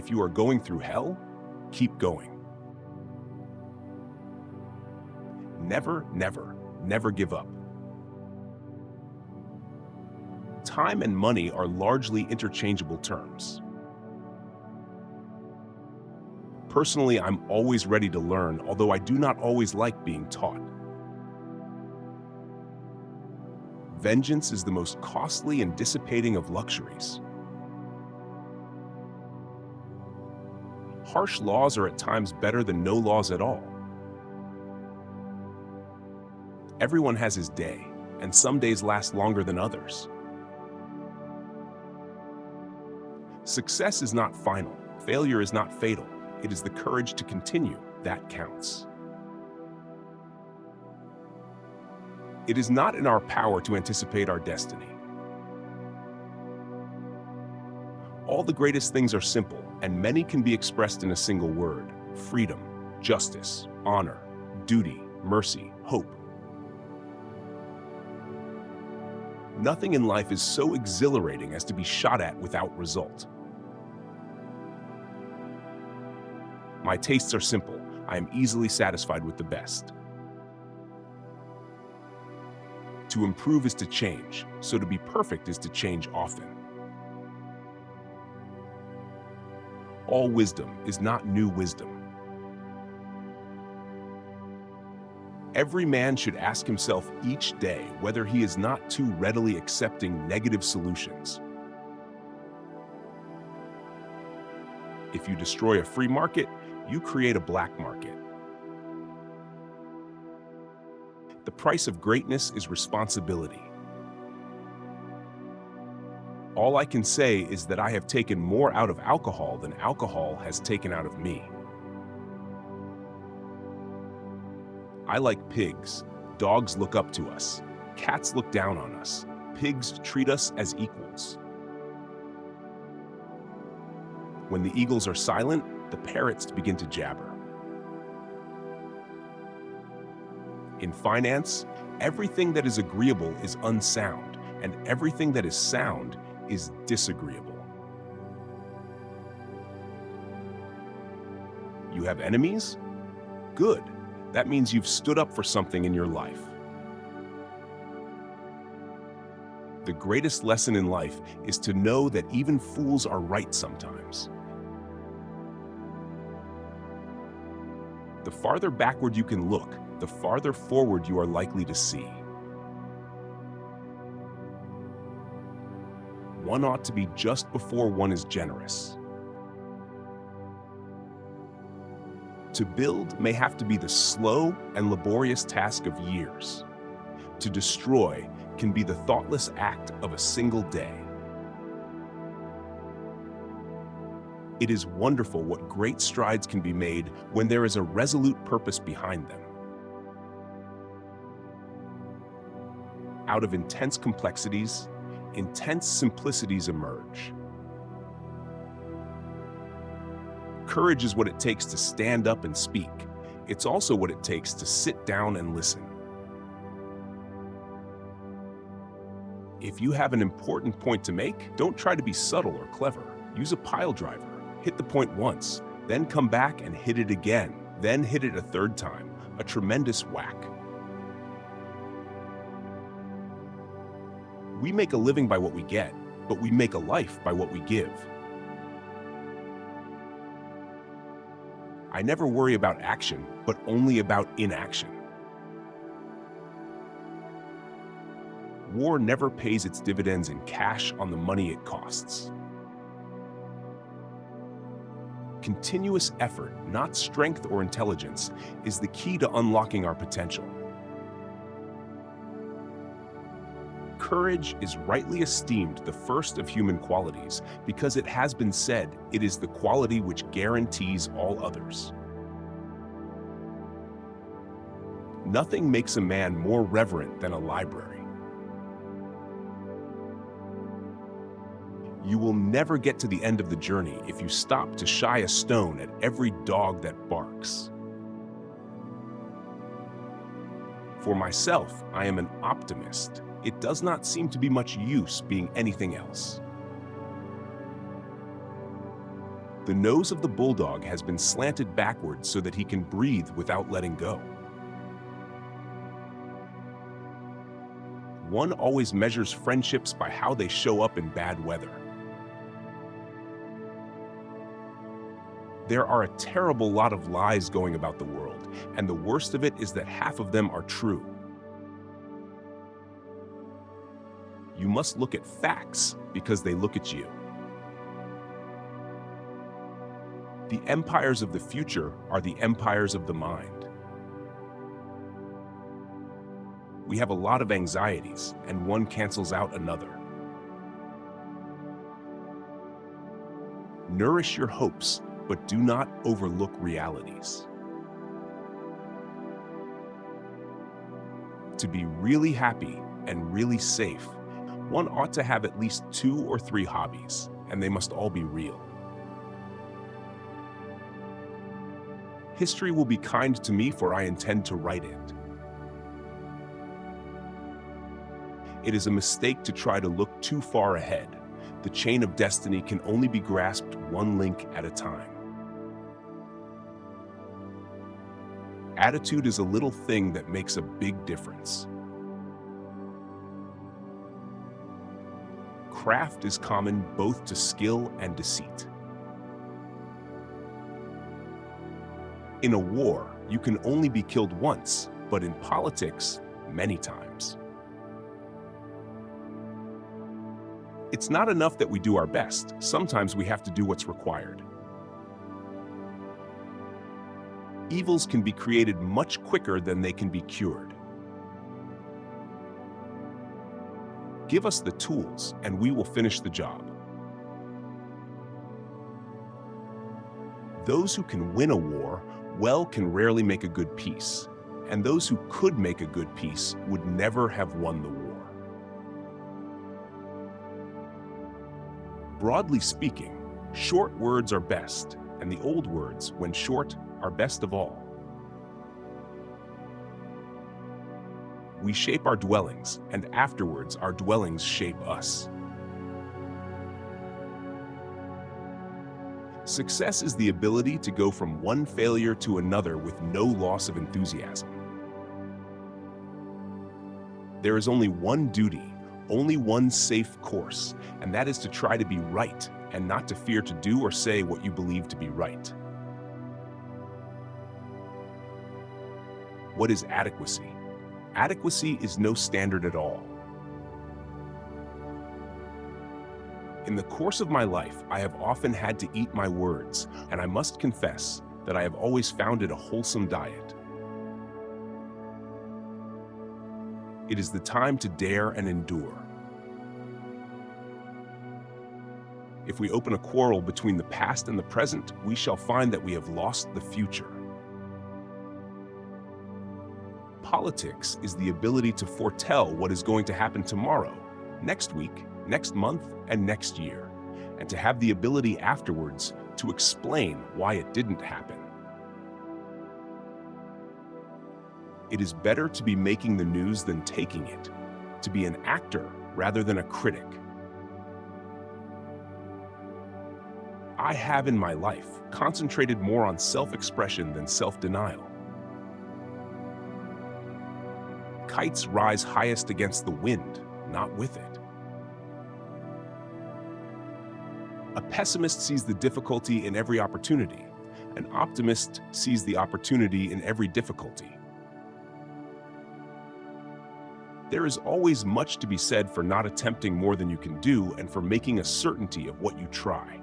If you are going through hell, keep going. Never, never, never give up. Time and money are largely interchangeable terms. Personally, I'm always ready to learn, although I do not always like being taught. Vengeance is the most costly and dissipating of luxuries. Harsh laws are at times better than no laws at all. Everyone has his day, and some days last longer than others. Success is not final. Failure is not fatal. It is the courage to continue that counts. It is not in our power to anticipate our destiny. All the greatest things are simple, and many can be expressed in a single word: freedom, justice, honor, duty, mercy, hope. Nothing in life is so exhilarating as to be shot at without result. My tastes are simple. I am easily satisfied with the best. To improve is to change, so to be perfect is to change often. All wisdom is not new wisdom. Every man should ask himself each day whether he is not too readily accepting negative solutions. If you destroy a free market, you create a black market. The price of greatness is responsibility. All I can say is that I have taken more out of alcohol than alcohol has taken out of me. I like pigs. Dogs look up to us. Cats look down on us. Pigs treat us as equals. When the eagles are silent, the parrots begin to jabber. In finance, everything that is agreeable is unsound, and everything that is sound is disagreeable. You have enemies? Good. That means you've stood up for something in your life. The greatest lesson in life is to know that even fools are right sometimes. The farther backward you can look, the farther forward you are likely to see. One ought to be just before one is generous. To build may have to be the slow and laborious task of years. To destroy can be the thoughtless act of a single day. It is wonderful what great strides can be made when there is a resolute purpose behind them. Out of intense complexities, intense simplicities emerge. Courage is what it takes to stand up and speak. It's also what it takes to sit down and listen. If you have an important point to make, don't try to be subtle or clever. Use a pile driver. Hit the point once, then come back and hit it again, then hit it a third time. A tremendous whack. We make a living by what we get, but we make a life by what we give. I never worry about action, but only about inaction. War never pays its dividends in cash on the money it costs. Continuous effort, not strength or intelligence, is the key to unlocking our potential. Courage is rightly esteemed the first of human qualities because it has been said it is the quality which guarantees all others. Nothing makes a man more reverent than a library. You will never get to the end of the journey if you stop to shy a stone at every dog that barks. For myself, I am an optimist. It does not seem to be much use being anything else. The nose of the bulldog has been slanted backwards so that he can breathe without letting go. One always measures friendships by how they show up in bad weather. There are a terrible lot of lies going about the world, and the worst of it is that half of them are true. You must look at facts because they look at you. The empires of the future are the empires of the mind. We have a lot of anxieties, and one cancels out another. Nourish your hopes, but do not overlook realities. To be really happy and really safe, one ought to have at least 2 or 3 hobbies, and they must all be real. History will be kind to me, for I intend to write it. It is a mistake to try to look too far ahead. The chain of destiny can only be grasped one link at a time. Attitude is a little thing that makes a big difference. Craft is common both to skill and deceit. In a war, you can only be killed once, but in politics, many times. It's not enough that we do our best. Sometimes we have to do what's required. Evils can be created much quicker than they can be cured. Give us the tools, and we will finish the job. Those who can win a war, well, can rarely make a good peace, and those who could make a good peace would never have won the war. Broadly speaking, short words are best, and the old words, when short, are best of all. We shape our dwellings, and afterwards our dwellings shape us. Success is the ability to go from one failure to another with no loss of enthusiasm. There is only one duty, only one safe course, and that is to try to be right and not to fear to do or say what you believe to be right. What is adequacy? Adequacy is no standard at all. In the course of my life, I have often had to eat my words, and I must confess that I have always found it a wholesome diet. It is the time to dare and endure. If we open a quarrel between the past and the present, we shall find that we have lost the future. Politics is the ability to foretell what is going to happen tomorrow, next week, next month, and next year, and to have the ability afterwards to explain why it didn't happen. It is better to be making the news than taking it, to be an actor rather than a critic. I have in my life concentrated more on self-expression than self-denial. Kites rise highest against the wind, not with it. A pessimist sees the difficulty in every opportunity. An optimist sees the opportunity in every difficulty. There is always much to be said for not attempting more than you can do and for making a certainty of what you try.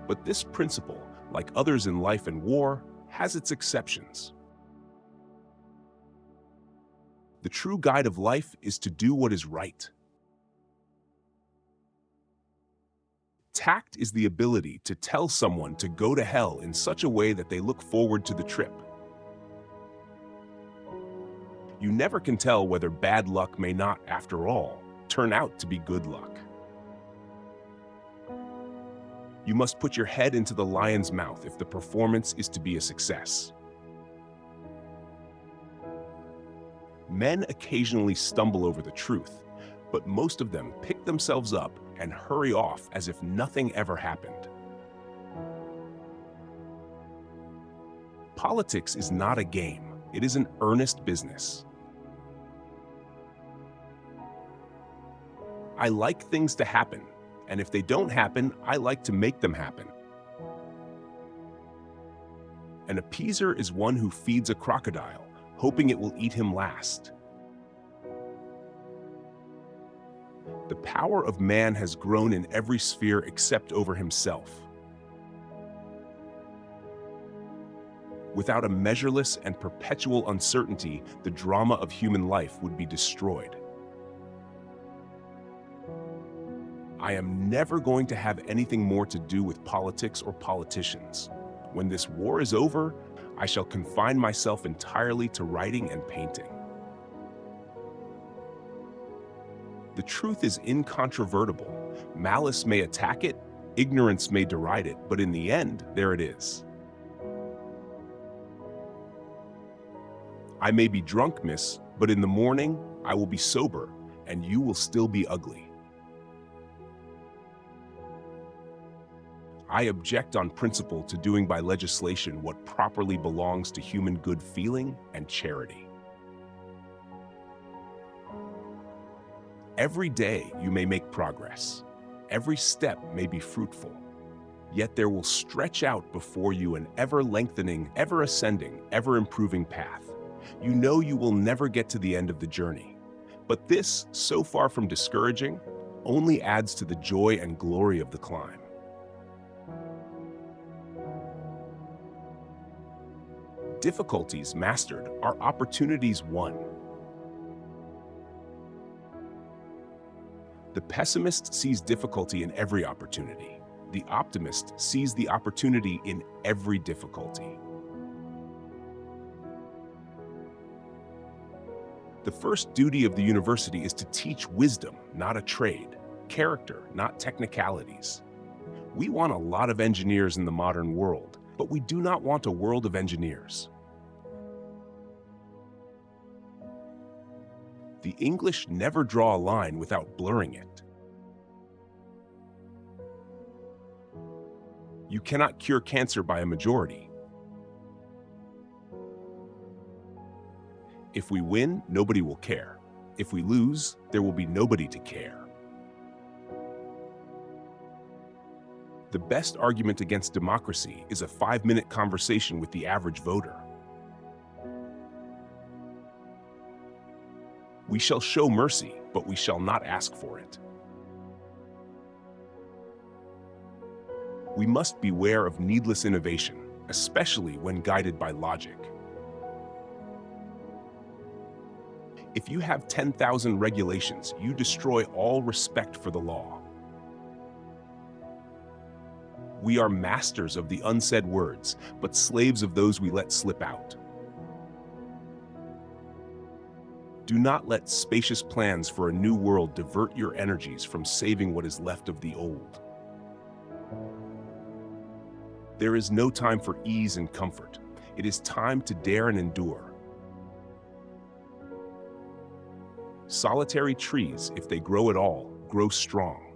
But this principle, like others in life and war, has its exceptions. The true guide of life is to do what is right. Tact is the ability to tell someone to go to hell in such a way that they look forward to the trip. You never can tell whether bad luck may not, after all, turn out to be good luck. You must put your head into the lion's mouth if the performance is to be a success. Men occasionally stumble over the truth, but most of them pick themselves up and hurry off as if nothing ever happened. Politics is not a game. It is an earnest business. I like things to happen, and if they don't happen, I like to make them happen. An appeaser is one who feeds a crocodile, hoping it will eat him last. The power of man has grown in every sphere except over himself. Without a measureless and perpetual uncertainty, the drama of human life would be destroyed. I am never going to have anything more to do with politics or politicians. When this war is over, I shall confine myself entirely to writing and painting. The truth is incontrovertible. Malice may attack it, ignorance may deride it, but in the end, there it is. I may be drunk, miss, but in the morning, I will be sober, and you will still be ugly. I object on principle to doing by legislation what properly belongs to human good feeling and charity. Every day you may make progress. Every step may be fruitful. Yet there will stretch out before you an ever-lengthening, ever-ascending, ever-improving path. You know you will never get to the end of the journey. But this, so far from discouraging, only adds to the joy and glory of the climb. Difficulties mastered are opportunities won. The pessimist sees difficulty in every opportunity. The optimist sees the opportunity in every difficulty. The first duty of the university is to teach wisdom, not a trade, character, not technicalities. We want a lot of engineers in the modern world, but we do not want a world of engineers. The English never draw a line without blurring it. You cannot cure cancer by a majority. If we win, nobody will care. If we lose, there will be nobody to care. The best argument against democracy is a 5-minute conversation with the average voter. We shall show mercy, but we shall not ask for it. We must beware of needless innovation, especially when guided by logic. If you have 10,000 regulations, you destroy all respect for the law. We are masters of the unsaid words, but slaves of those we let slip out. Do not let spacious plans for a new world divert your energies from saving what is left of the old. There is no time for ease and comfort. It is time to dare and endure. Solitary trees, if they grow at all, grow strong.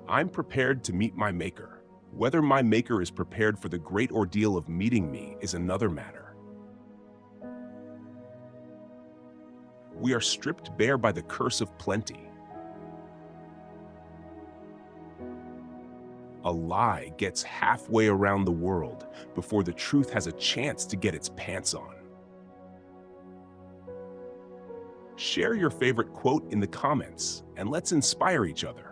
I'm prepared to meet my Maker. Whether my Maker is prepared for the great ordeal of meeting me is another matter. We are stripped bare by the curse of plenty. A lie gets halfway around the world before the truth has a chance to get its pants on. Share your favorite quote in the comments and let's inspire each other.